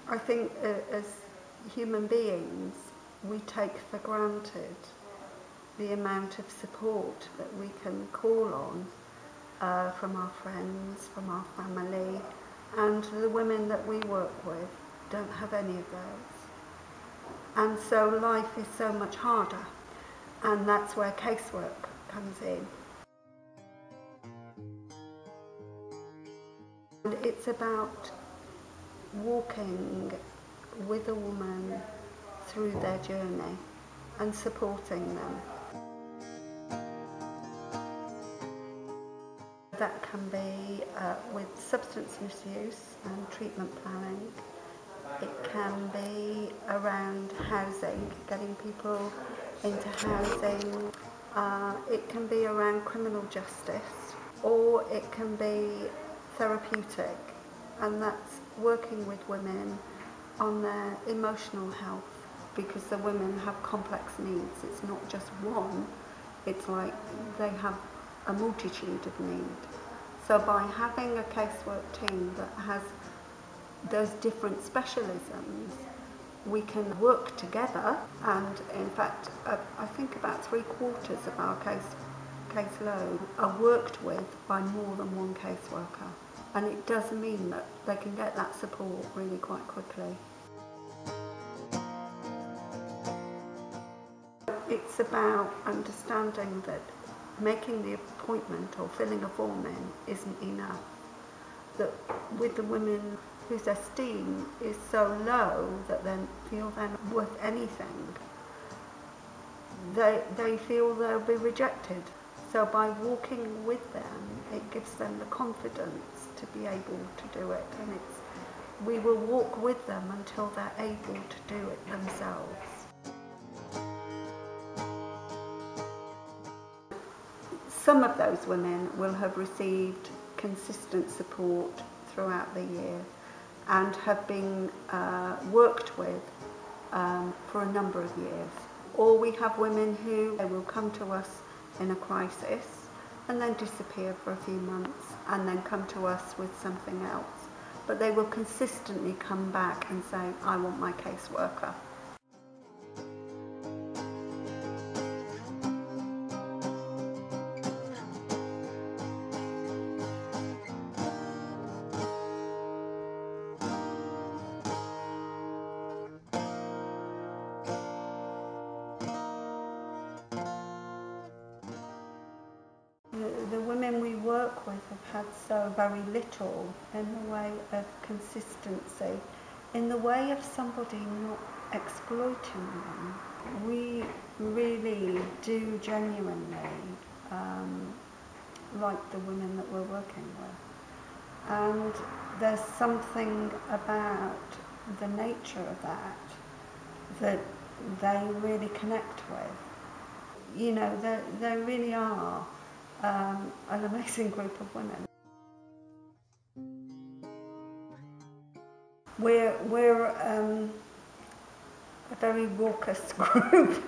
I think as human beings, we take for granted the amount of support that we can call on from our friends, from our family, and the women that we work with don't have any of those. And so life is so much harder, and that's where casework comes in. And it's about walking with a woman through their journey and supporting them. That can be with substance misuse and treatment planning. It can be around housing, getting people into housing. It can be around criminal justice, or it can be therapeutic, and that's working with women on their emotional health, because the women have complex needs. It's not just one, it's like they have a multitude of needs. So by having a casework team that has those different specialisms, we can work together, and in fact I think about 3/4 of our caseload are worked with by more than one caseworker, and it does mean that they can get that support really quite quickly. It's about understanding that making the appointment or filling a form in isn't enough. That with the women whose esteem is so low that they feel they're not worth anything, they feel they'll be rejected. So by walking with them, it gives them the confidence to be able to do it, and we will walk with them until they're able to do it themselves. Some of those women will have received consistent support throughout the year and have been worked with for a number of years. Or we have women who will come to us in a crisis and then disappear for a few months and then come to us with something else. But they will consistently come back and say, I want my caseworker. The women we work with have had so very little in the way of consistency, in the way of somebody not exploiting them. We really do genuinely like the women that we're working with, and there's something about the nature of that they really connect with. You know, they really are an amazing group of women. We're a very raucous group.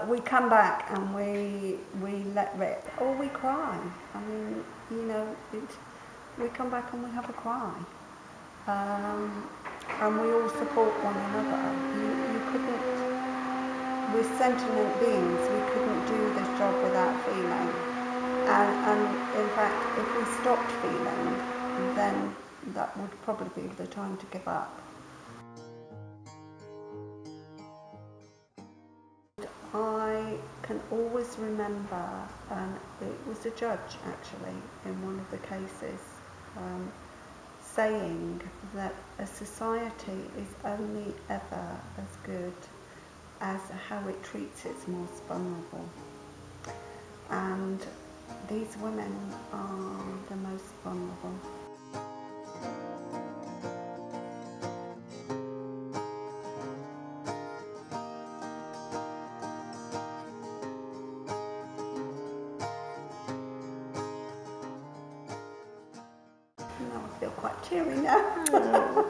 We come back and we let rip, or we cry. I mean, you know, we come back and we have a cry, and we all support one another. You couldn't. We're sentient beings, we couldn't do this job without feeling. And in fact, if we stopped feeling, then that would probably be the time to give up. I can always remember, and it was a judge actually in one of the cases, saying that a society is only ever as good as how it treats its most vulnerable. And these women are the most vulnerable. Now I feel quite teary now.